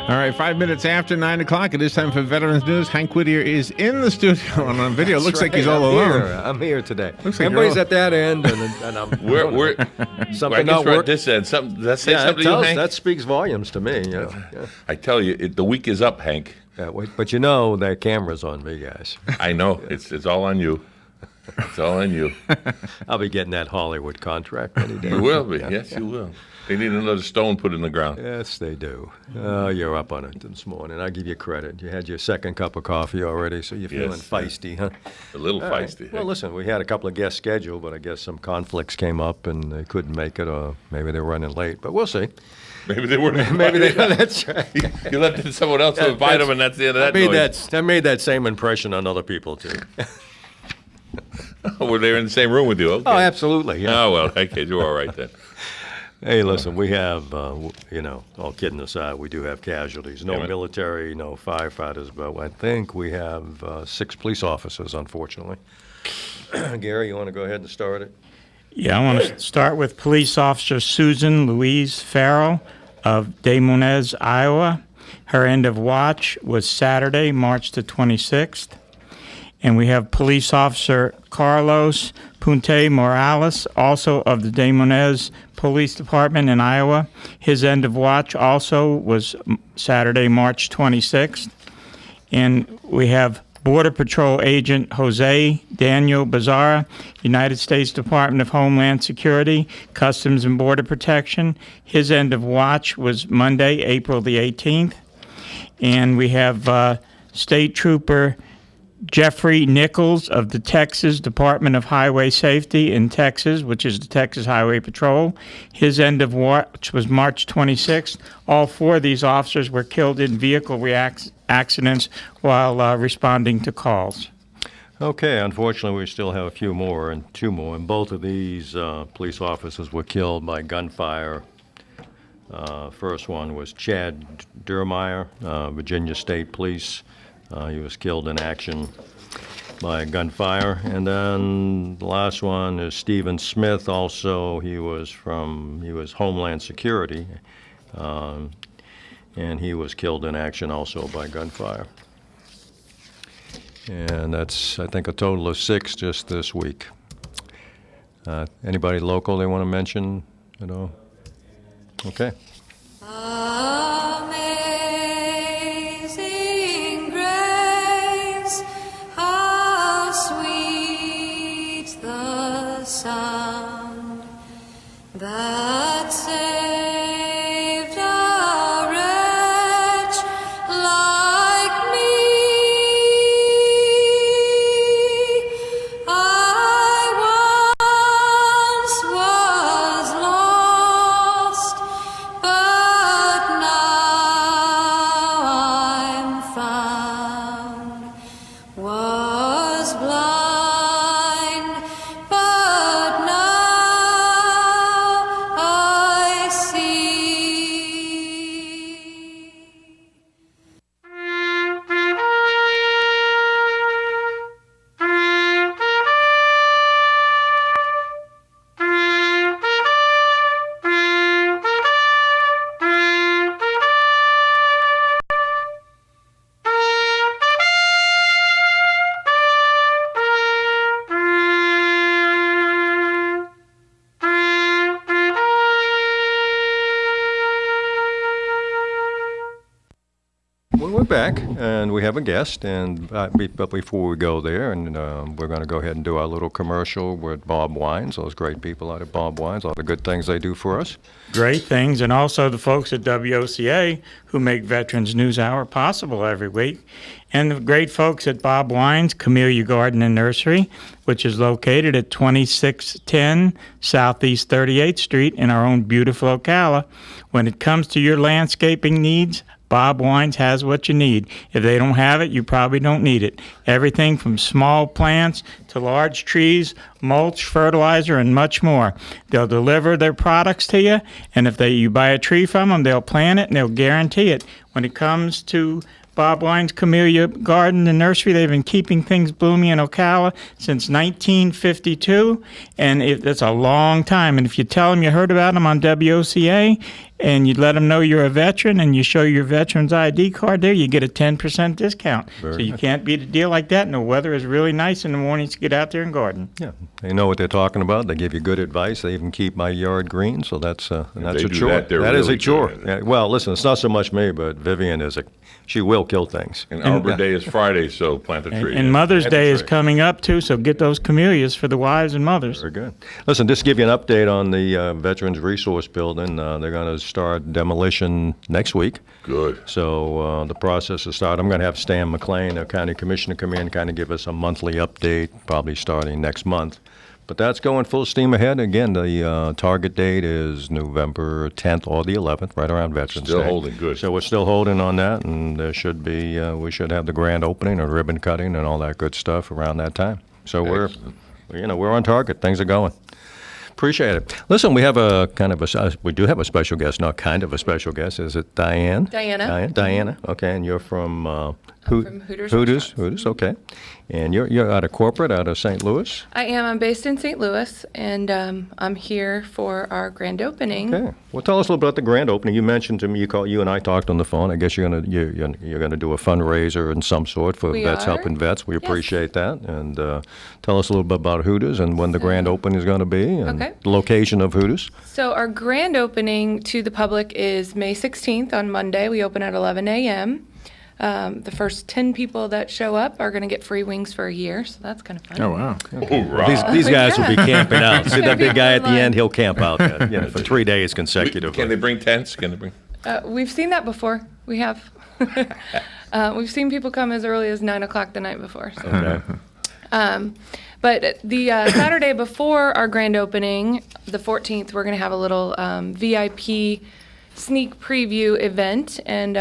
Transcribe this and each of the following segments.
All right, 5 minutes after 9 o'clock. It is time for Veterans News. Hank Whittier is in the studio and on video. Looks like he's all alone. I'm here today. Looks like everybody's at that end, and I'm. We're something not working. at this end. Does that say something to you, Hank? That speaks volumes to me. Yeah. I tell you, the week is up, Hank. But you know that camera's on me, guys. I know. It's all on you. It's all on you. I'll be getting that Hollywood contract any day. You will be. Yes, you will. They need another stone put in the ground. Yes, they do. Oh, you're up on it this morning. I give you credit. You had your second cup of coffee already, so you're feeling feisty, huh? A little feisty. Right. Well, listen, we had a couple of guests scheduled, but I guess some conflicts came up and they couldn't make it, or maybe they were running late. But we'll see. Maybe they weren't. Maybe they. That's right. You left someone else to invite them, and that's the end of that noise. That made that same impression on other people too. Were they in the same room with you? Okay. Oh, absolutely. Yeah. Oh well, okay, you're all right then. Hey, listen, we have, all kidding aside, we do have casualties. No military, no firefighters, but I think we have 6 police officers, unfortunately. Gary, you want to go ahead and start it? Yeah, I want to start with Police Officer Susan Louise Farrell of Des Moines, Iowa. Her end of watch was Saturday, March the 26th. And we have Police Officer Carlos Punte Morales, also of the Des Moines Police Department in Iowa. His end of watch also was Saturday, March 26th. And we have Border Patrol Agent Jose Daniel Bazara, United States Department of Homeland Security, Customs and Border Protection. His end of watch was Monday, April the 18th. And we have State Trooper Jeffrey Nichols of the Texas Department of Highway Safety in Texas, which is the Texas Highway Patrol. His end of watch was March 26th. All 4 of these officers were killed in vehicle accidents while responding to calls. Okay, unfortunately, we still have a few more and 2 more, and both of these police officers were killed by gunfire. First one was Chad Durmeyer, Virginia State Police. He was killed in action by gunfire. And then the last one is Stephen Smith. Also, he was Homeland Security, and he was killed in action also by gunfire. And that's, I think, a total of 6 just this week. Anybody local they want to mention at all? Okay. That saved a wretch like me. I once was lost, but now I'm found. Was blind, but now I see. Well, we're back, and we have a guest, and but before we go there, and we're going to go ahead and do our little commercial with Bob Wines, those great people out at Bob Wines, all the good things they do for us. Great things, and also the folks at WOCA who make Veterans News Hour possible every week. And the great folks at Bob Wines, Camellia Garden and Nursery, which is located at 2610 Southeast 38th Street in our own beautiful Ocala. When it comes to your landscaping needs, Bob Wines has what you need. If they don't have it, you probably don't need it. Everything from small plants to large trees, mulch, fertilizer, and much more. They'll deliver their products to you, and if you buy a tree from them, they'll plant it and they'll guarantee it. When it comes to Bob Wine's Camellia Garden and Nursery. They've been keeping things blooming in Ocala since 1952, and that's a long time. And if you tell them you heard about them on WOCA, and you let them know you're a veteran, and you show your veteran's ID card there, you get a 10% discount. So you can't beat a deal like that, and the weather is really nice in the mornings to get out there and garden. Yeah, they know what they're talking about. They give you good advice. They even keep my yard green, so that's a they do chore. that, they're That is really a chore. good at it. Yeah, well, listen, it's not so much me, but Vivian she will kill things. And Arbor Day is Friday, so plant a tree. And Mother's Plant a Day is tree. coming up, too, so get those camellias for the wives and mothers. Very good. Listen, just to give you an update on the Veterans Resource Building. They're going to start demolition next week. Good. So the process is started. I'm going to have Stan McLean, the county commissioner, come in, kind of give us a monthly update, probably starting next month. But that's going full steam ahead. Again, the target date is November 10th or the 11th, right around Veterans Still Day. holding, good. So we're still holding on that, and there should be we should have the grand opening and ribbon cutting and all that good stuff around that time. So we're on target. Things are going. Appreciate it. Listen, we have we do have a special guest, not kind of a special guest. Is it Diane? Diana. Diana. Okay, and you're from from Hooters Hooters. Okay, and you're out of corporate, out of St. Louis. I am. I'm based in St. Louis, and I'm here for our grand opening. Okay. Well, tell us a little about the grand opening. You mentioned to me, you and I talked on the phone. I guess you're gonna do a fundraiser in some sort for We Vets are. Helping Vets. We Yes. appreciate that. And tell us a little bit about Hooters and when the grand opening is going to be and Okay. the location of Hooters. So our grand opening to the public is May 16th on Monday. We open at 11 a.m. The first 10 people that show up are going to get free wings for a year, so that's kind of fun. Oh, wow. Hoorah. These guys will be Yeah. camping out. See that big guy at the Fun. end? He'll camp out for 3 days consecutively. Can they bring tents? Can they bring? We've seen that before. We have. We've seen people come as early as 9 o'clock the night before. So. Okay. But the Saturday before our grand opening, the 14th, we're going to have a little VIP sneak preview event, and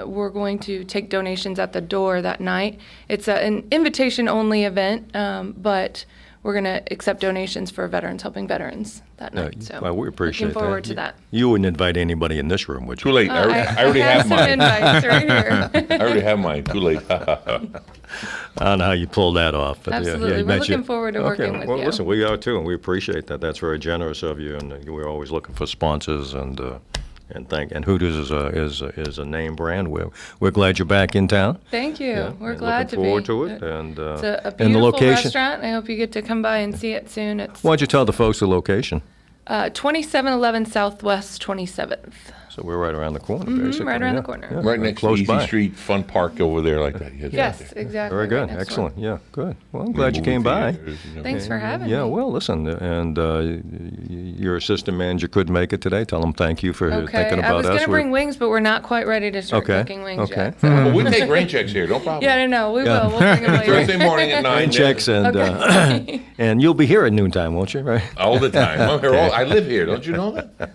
we're going to take donations at the door that night. It's an invitation-only event, but we're going to accept donations for Veterans Helping Veterans that night. So Well, we appreciate looking forward that. to that. You wouldn't invite anybody in this room, would Too you? late. I already have some mine. invites right here. I already have mine. Too late. I don't know how you pulled that off. But Absolutely. you We're mentioned- looking forward to working with well, you. listen, we are too, and we appreciate that. That's very generous of you, and we're always looking for sponsors and Hooters is a name brand. We're glad you're back in town. Thank you. Yeah, We're and glad to looking forward be. to it, and It's a and beautiful the location. restaurant. I hope you get to come by and see it soon. It's Why don't you tell the folks the location? 2711 Southwest 27th. So we're right around the corner, basically. right around the yeah, corner. yeah, Right next to close Easy by. Street Fun Park over there, like that. Yes, exactly. Very right good, next excellent. door. Yeah, good. Well, I'm glad you Movie came by. theaters, you know. Thanks for having Yeah, me. well, listen, and your assistant manager couldn't make it today. Tell him thank you for Okay. thinking I about was us. going to bring wings, but we're not quite ready to start Okay, cooking wings okay. yet. So. Well, we take rain checks here. No problem. Yeah, I know. We Yeah. will. We'll bring them later. Thursday morning at 9. Rain checks and Okay. and you'll be here at noontime, won't you? Right? All the time. I'm here I live here. Don't you know that?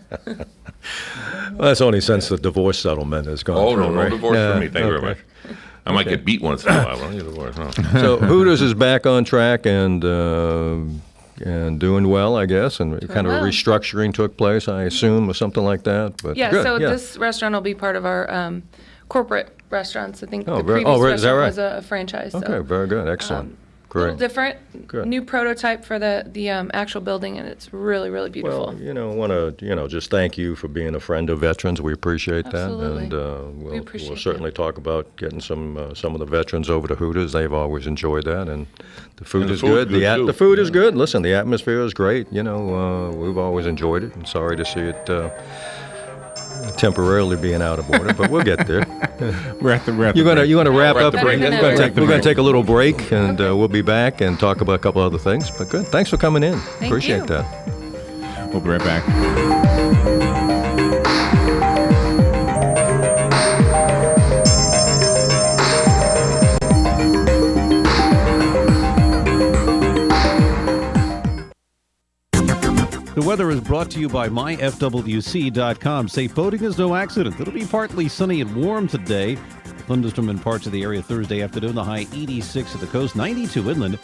Well, that's only since the divorce settlement has gone Oh, through, no right? divorce Yeah, for me. Thank you very much. okay. I might get beat once in a while. But I don't get divorced. No. So Hooters is back on track and doing well, I guess, and kind of a well. restructuring took place, I assume, or something like that. But Yeah, good, so yeah. this restaurant will be part of our corporate restaurants. I think Oh, the very- previous is that restaurant right? was a franchise. Okay, So. very good, excellent, A little great. different, Good. new prototype for the actual building, and it's really, really beautiful. Well, want to, just thank you for being a friend of veterans. We appreciate that, Absolutely. and we'll appreciate certainly talk about getting some of the veterans over to Hooters. They've always enjoyed that, and the food And the is food's good. good, too. The food is good. Listen, the atmosphere is great. We've always enjoyed it. I'm sorry to see it temporarily being out of order, but we'll get there. We're at the break. You want to wrap We're at up? the break. We're Better than going ever. to take a little break, and we'll be back and talk about a couple other things. But good, thanks for coming in. Thank Appreciate you. that. We'll be right back. The weather is brought to you by myfwc.com. Safe boating is no accident. It'll be partly sunny and warm today. Thunderstorm in parts of the area Thursday afternoon. The high 86 at the coast, 92 inland.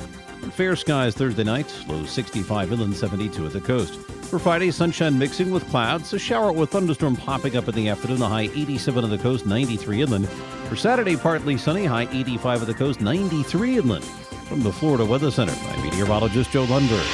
Fair skies Thursday night, low 65 inland, 72 at the coast. For Friday, sunshine mixing with clouds. A shower with thunderstorm popping up in the afternoon. The high 87 at the coast, 93 inland. For Saturday, partly sunny, high 85 at the coast, 93 inland. From the Florida Weather Center, I'm meteorologist Joe Lundberg.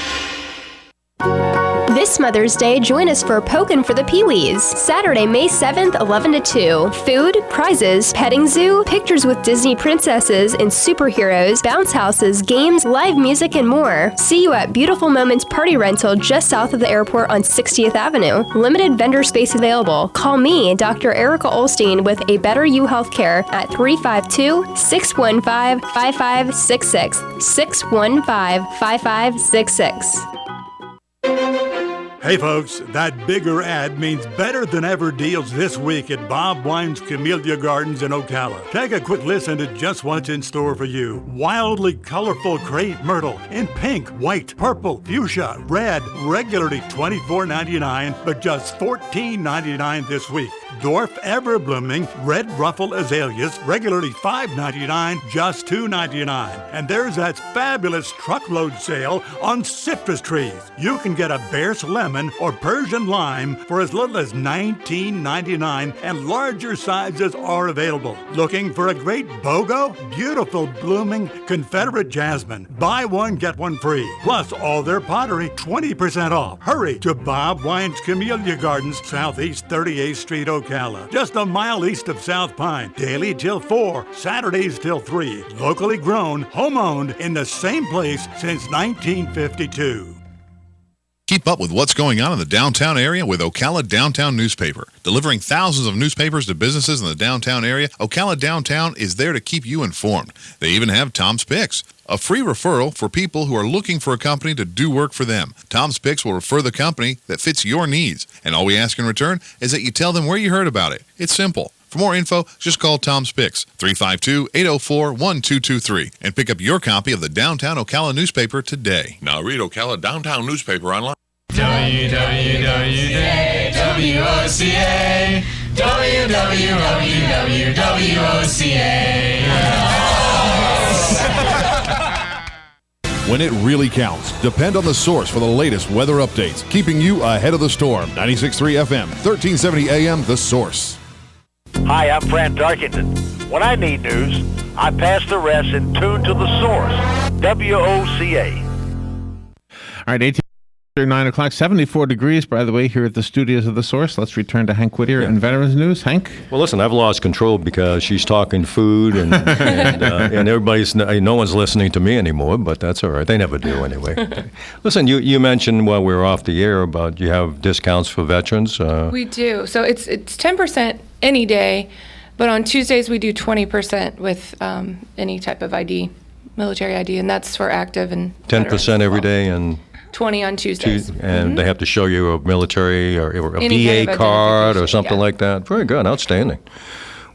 This Mother's Day, join us for Pokin' for the Pee-wees. Saturday, May 7th, 11 to 2. Food, prizes, petting zoo, pictures with Disney princesses and superheroes, bounce houses, games, live music, and more. See you at Beautiful Moments Party Rental just south of the airport on 60th Avenue. Limited vendor space available. Call me, Dr. Erica Olstein, with A Better You Healthcare at 352-615-5566. 615-5566. Hey folks, that bigger ad means better than ever deals this week at Bob Wine's Camellia Gardens in Ocala. Take a quick listen to just what's in store for you. Wildly colorful crepe myrtle in pink, white, purple, fuchsia, red, regularly $24.99, but just $14.99 this week. Dwarf ever-blooming red ruffle azaleas, regularly $5.99, just $2.99. And there's that fabulous truckload sale on citrus trees. You can get a Bear's lemon or Persian lime for as little as $19.99, and larger sizes are available. Looking for a great BOGO? Beautiful blooming Confederate jasmine. Buy one, get one free. Plus all their pottery, 20% off. Hurry to Bob Wine's Camellia Gardens, Southeast 38th Street, Ocala. Just a mile east of South Pine. Daily till 4, Saturdays till 3. Locally grown, home-owned, in the same place since 1952. Keep up with what's going on in the downtown area with Ocala Downtown Newspaper. Delivering thousands of newspapers to businesses in the downtown area, Ocala Downtown is there to keep you informed. They even have Tom's Picks, a free referral for people who are looking for a company to do work for them. Tom's Picks will refer the company that fits your needs, and all we ask in return is that you tell them where you heard about it. It's simple. For more info, just call Tom's Picks, 352-804-1223, and pick up your copy of the Downtown Ocala newspaper today. Now read Ocala Downtown Newspaper online. WWWOCA, WWWOCA. When it really counts, depend on The Source for the latest weather updates, keeping you ahead of the storm. 96.3 FM, 1370 AM, The Source. Hi, I'm Fran Darkington. When I need news, I pass the rest and tune to The Source, WOCA. All right, 18 after 9 o'clock, 74 degrees, by the way, here at the studios of The Source. Let's return to Hank Whittier in Veterans News. Hank? Well, listen, I've lost control because she's talking food and everybody's, no one's listening to me anymore, but that's all right. They never do anyway. Listen, you mentioned while we were off the air about you have discounts for veterans. We do. So it's 10% any day, but on Tuesdays we do 20% with any type of ID, military ID, and that's for active and 10% every day and 20 on Tuesdays. And they have to show you a military or a Any kind VA of card or something yeah. like that. Very good, outstanding.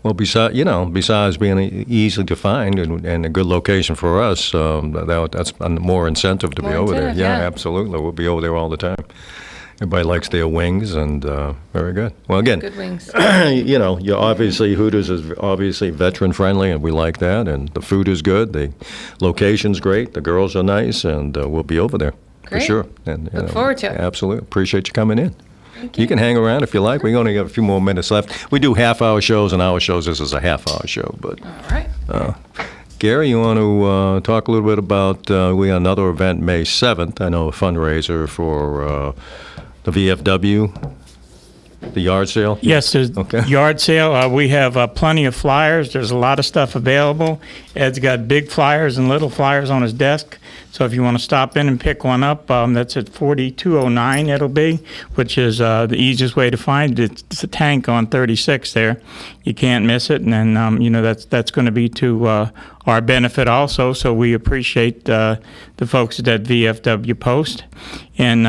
Well, besides being easy to find and a good location for us, that's more incentive to be over there. incentive, yeah. Absolutely. We'll be over there all the time. Everybody likes their wings, and very good. Well, again, Good wings. you obviously Hooters is obviously veteran friendly, and we like that. And the food is good, the location's great, the girls are nice, and we'll be over there for Great. sure. And Look forward to it. Absolutely, appreciate you coming in. You can hang around if you like. We only got a few more minutes left. We do half-hour shows and hour shows. This is a half-hour show, but. All right. Gary, you want to talk a little bit about we have another event May 7th. I know a fundraiser for the VFW, the yard sale? Yes, there's yard sale. We have plenty of flyers. There's a lot of stuff available. Ed's got big flyers and little flyers on his desk. So if you want to stop in and pick one up, that's at 4209 it'll be, which is the easiest way to find it. It's a tank on 36 there. You can't miss it. And then, that's going to be to our benefit also. So we appreciate the folks at that VFW post. And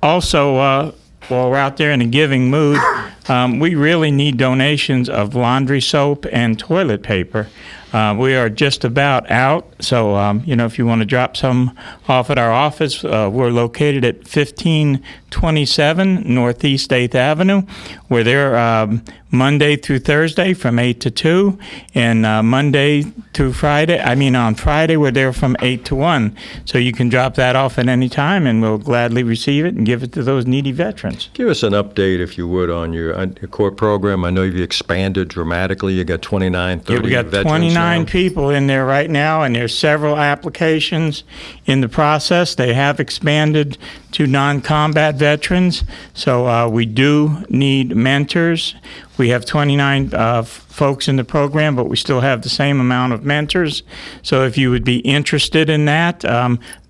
also, while we're out there in a giving mood, we really need donations of laundry soap and toilet paper. We are just about out, so if you want to drop some off at our office, we're located at 1527 Northeast 8th Avenue. We're there Monday through Thursday from 8 to 2, and Monday through Friday, on Friday, we're there from 8 to 1. So you can drop that off at any time, and we'll gladly receive it and give it to those needy veterans. Give us an update, if you would, on your court program. I know you've expanded dramatically. You got 29, 30 we got veterans 29 now. people in there right now, and there's several applications in the process. They have expanded to non-combat veterans, so we do need mentors. We have 29 folks in the program, but we still have the same amount of mentors. So if you would be interested in that,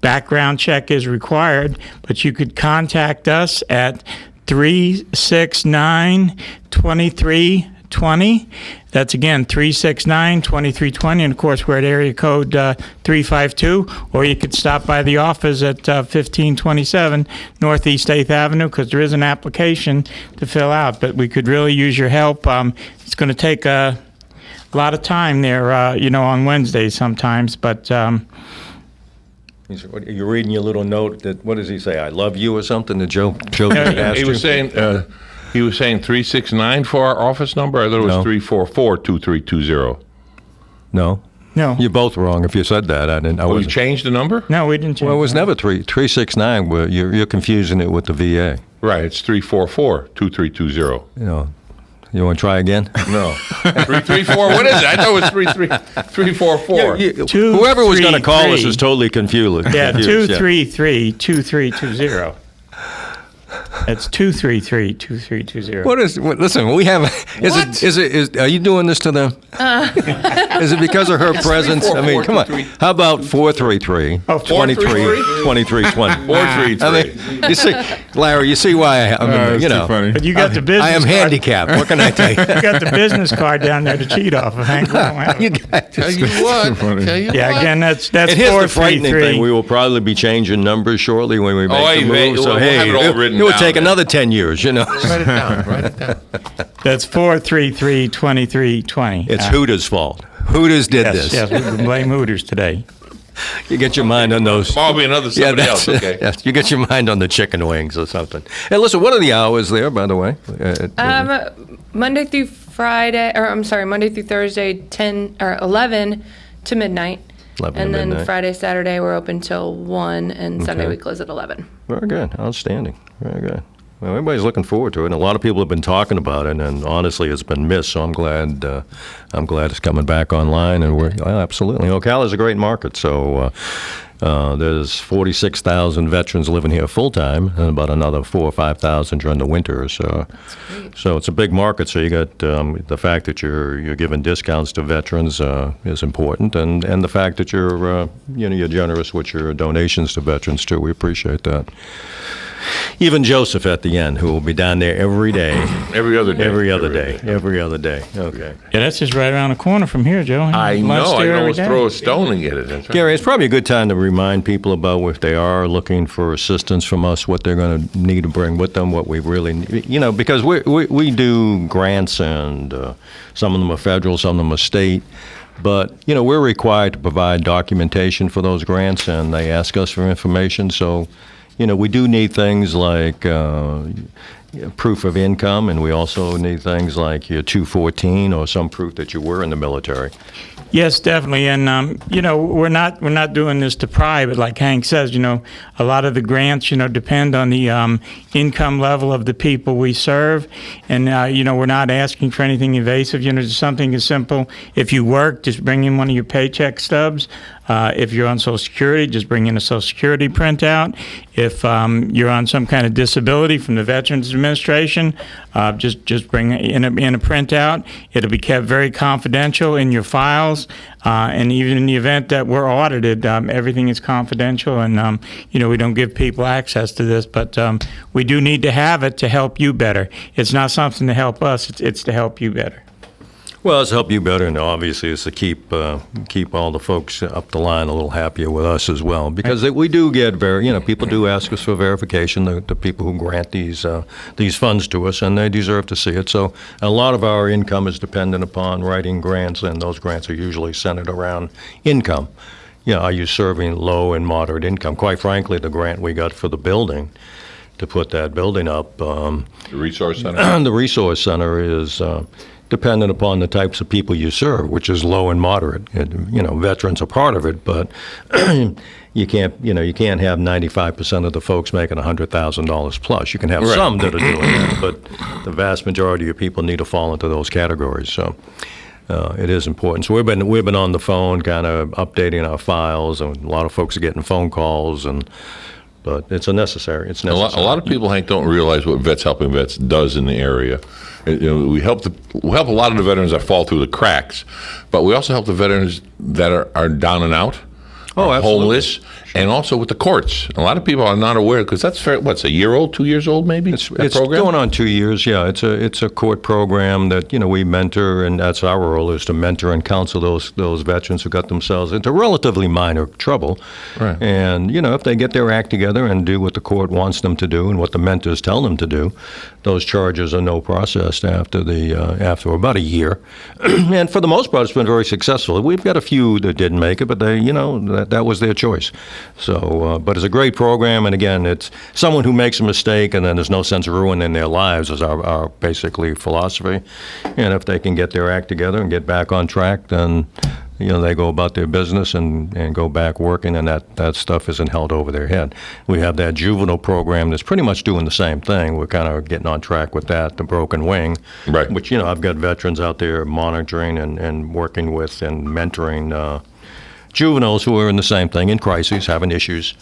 background check is required, but you could contact us at 369-2320. That's again 369-2320, and of course we're at area code 352. Or you could stop by the office at 1527 Northeast 8th Avenue, because there is an application to fill out. But we could really use your help. It's going to take a lot of time there, on Wednesdays sometimes. But You're reading your little note. What does he say? I love you or something? The Joe asked He you? was saying 369 for our office number. I thought it was 344-2320. No. no, You're both wrong if you said that. I We wasn't. changed the number? no, we didn't change. Well, it was that. never 369. You're confusing it with the VA. Right, it's 344-2320. You want to try again? No. 334, what is it? I thought it was 344. Whoever was going to call us 233. is totally confused. Yeah, confused, 233-2320. That's 233-2320. Listen, we have. Are you doing this to them? Is it because of her presence? I mean, come on. How about 433 2320? 433. I mean, you see, Larry, you see why That's too funny. But you got the business I am card. handicapped. What can I tell you? You got the business card down there to cheat off of, Hank. We don't have it. You got Tell this. you what. Tell you Yeah, what. again, that's And here's the frightening 433. thing: we will probably be changing numbers shortly when we make the move. we'll So have hey, it all written it would down take then. another 10 years, Write it down. Write it down. That's 433-2320. It's Hooters' fault. Hooters did Yes, this. yes, we can blame Hooters today. You get your mind on those. Tomorrow will be another somebody else, okay? Yes, you get your mind on the chicken wings or something. Hey, listen, what are the hours there, by the way? Monday through Thursday, 10 or 11 to midnight. 11 to and then midnight. Friday, Saturday, we're open till 1, and Sunday Okay. we close at 11. Very good. Outstanding. Very good. Well, everybody's looking forward to it, and a lot of people have been talking about it, and honestly, it's been missed. So I'm glad it's coming back online, and absolutely. Ocala is a great market. So there's 46,000 veterans living here full time, and about another 4,000 or 5,000 during the winter. So it's a big market. So you got the fact that you're giving discounts to veterans is important, and the fact that you're generous with your donations to veterans too. We appreciate that. Even Joseph at the end, who will be down there every day. Every other day. Every other day. Every other day. Okay. Yeah, that's just right around the corner from here, Joe. I Lunch know. I there can every almost day. throw a stone and get it. That's right. Gary, it's probably a good time to remind people about if they are looking for assistance from us, what they're going to need to bring with them, what we really need. Because we do grants, and some of them are federal, some of them are state. But, we're required to provide documentation for those grants, and they ask us for information. So, we do need things like proof of income, and we also need things like your 214 or some proof that you were in the military. Yes, definitely, and we're not doing this to pry, but like Hank says, a lot of the grants, depend on the income level of the people we serve, and we're not asking for anything invasive. Just something as simple. If you work, just bring in one of your paycheck stubs. If you're on Social Security, just bring in a Social Security printout. If you're on some kind of disability from the Veterans Administration, just bring in a printout. It'll be kept very confidential in your files, and even in the event that we're audited, everything is confidential, and we don't give people access to this. But we do need to have it to help you better. It's not something to help us; it's to help you better. Well, it's to help you better, and obviously it's to keep all the folks up the line a little happier with us as well, because we do get people do ask us for verification, the people who grant these funds to us, and they deserve to see it. So a lot of our income is dependent upon writing grants, and those grants are usually centered around income. Are you serving low and moderate income? Quite frankly, the grant we got for the building, to put that building up, The Resource Center? the Resource Center is dependent upon the types of people you serve, which is low and moderate. Veterans are part of it, but you can't have 95% of the folks making $100,000 plus. You can have some that are doing that, but the vast majority of people need to fall into those categories. So it is important. So we've been on the phone, kind of updating our files, and a lot of folks are getting phone calls, but it's necessary. It's necessary. A lot of people, Hank, don't realize what Vets Helping Vets does in the area. We help a lot of the veterans that fall through the cracks, but we also help the veterans that are down and out, homeless, and also with the courts. A lot of people are not aware, because that's what's a year old, 2 years old, maybe. It's going on 2 years. Yeah, it's a court program that we mentor, and that's our role, is to mentor and counsel those veterans who got themselves into relatively minor trouble. Right. And if they get their act together and do what the court wants them to do and what the mentors tell them to do, those charges are no processed after about a year. And for the most part, it's been very successful. We've got a few that didn't make it, but they that was their choice. So, but it's a great program, and again, it's someone who makes a mistake, and then there's no sense of ruining their lives, is our basically philosophy. And if they can get their act together and get back on track, then they go about their business and go back working, and that stuff isn't held over their head. We have that juvenile program that's pretty much doing the same thing. We're kind of getting on track with that, the Broken Wing, right. Which I've got veterans out there monitoring and working with and mentoring juveniles who are in the same thing, in crises, having issues,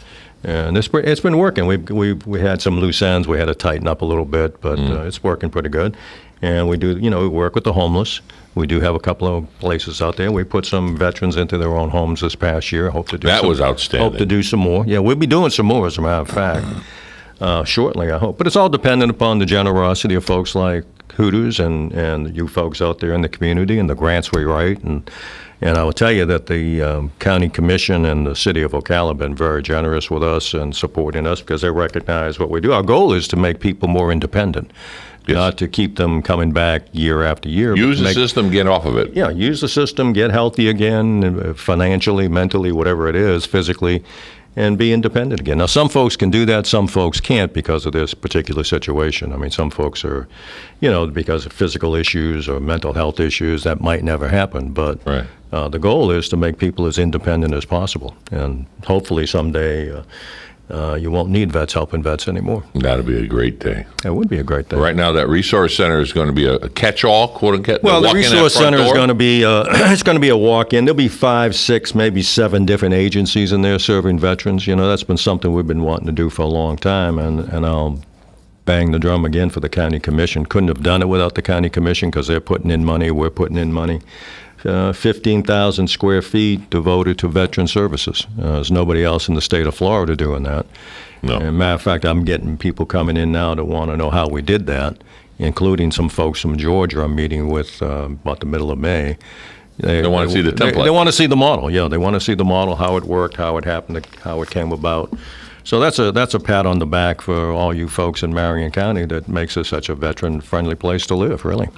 and it's been working. We had some loose ends we had to tighten up a little bit, but it's working pretty good. And we do, we work with the homeless. We do have a couple of places out there. We put some veterans into their own homes this past year. Hope to do that was outstanding. Hope to do some more. Yeah, we'll be doing some more, as a matter of fact, shortly, I hope. But it's all dependent upon the generosity of folks like Hooters and you folks out there in the community, and the grants we write. And I will tell you that the county commission and the city of Ocala have been very generous with us and supporting us, because they recognize what we do. Our goal is to make people more independent, not to keep them coming back year after year. Use the system, get off of it. Yeah, use the system, get healthy again, financially, mentally, whatever it is, physically, and be independent again. Now, some folks can do that, some folks can't because of this particular situation. I mean, some folks are, because of physical issues or mental health issues, that might never happen. But the goal is to make people as independent as possible. And hopefully someday you won't need Vets Helping Vets anymore. That'd be a great day. It would be a great day. Right now, that resource center is going to be a catch-all, quote-unquote. Well, the resource center is going to be it's going to be a walk-in. There'll be 5, 6, maybe 7 different agencies in there serving veterans. That's been something we've been wanting to do for a long time, and I'll bang the drum again for the county commission. Couldn't have done it without the county commission, because they're putting in money, we're putting in money. 15,000 square feet devoted to veteran services. There's nobody else in the state of Florida doing that. No. As a matter of fact, I'm getting people coming in now that want to know how we did that, including some folks from Georgia I'm meeting with about the middle of May. They want to see the template. They want to see the model. Yeah, they want to see the model, how it worked, how it happened, how it came about. So that's a pat on the back for all you folks in Marion County that makes us such a veteran-friendly place to live, really.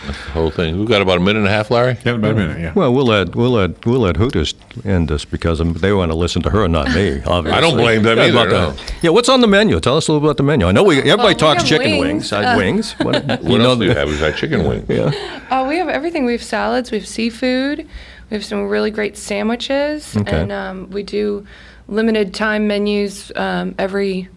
That's the whole thing. We've got about a minute and a half, Larry? Yeah, about a minute, yeah. Well, we'll let Hooters end this, because they want to listen to her, not me, obviously. I don't blame them either, no. Yeah, what's on the menu? Tell us a little about the menu. I know everybody talks have chicken wings. wings. What What else do you have? We've had chicken wings. Yeah. We have everything. We have salads. We have seafood. We have some really great sandwiches. Okay. And we do limited time menus every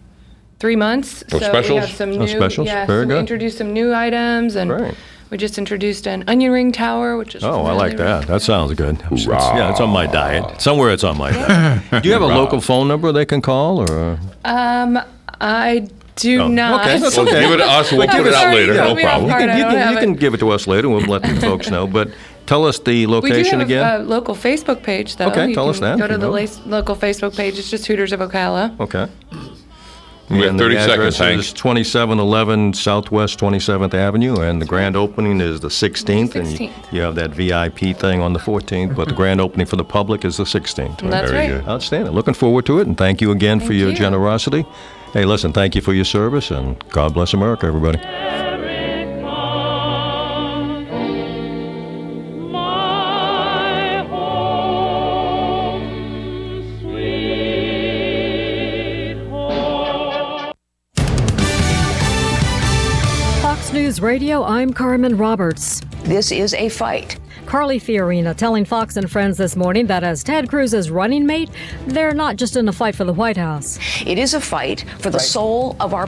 3 months. Oh, so specials? we have some new specials? Yeah, Very so good. we introduced some new items, and Right. we just introduced an onion ring tower, which is Oh, I like really, that. That sounds good. Hoorah. It's on my diet. Somewhere it's on my diet. Do you have a local phone number they can call, or? I do not. Okay, that's Well, okay. give it to us. We'll put it out later. No problem. You can give it to us later. We'll let the folks know. But tell us the We do location have again. a local Facebook page, though. Okay, You tell us can that, Go to if the you local Facebook page. It's just Hooters of Ocala. Okay. We have And 30 the seconds, address Hank. is 2711 Southwest 27th Avenue, and the grand opening is the 16th. And 16th. you have that VIP thing on the 14th, but the grand opening for the public is the 16th. That's Very right. good. Outstanding. Looking forward to it, and thank you again for Thank your you. generosity. Hey, listen, thank you for your service, and God bless America, everybody. Fox News Radio, I'm Carmen Roberts. This is a fight. Carly Fiorina telling Fox and Friends this morning that as Ted Cruz's running mate, they're not just in a fight for the White House. It is a fight for the soul of our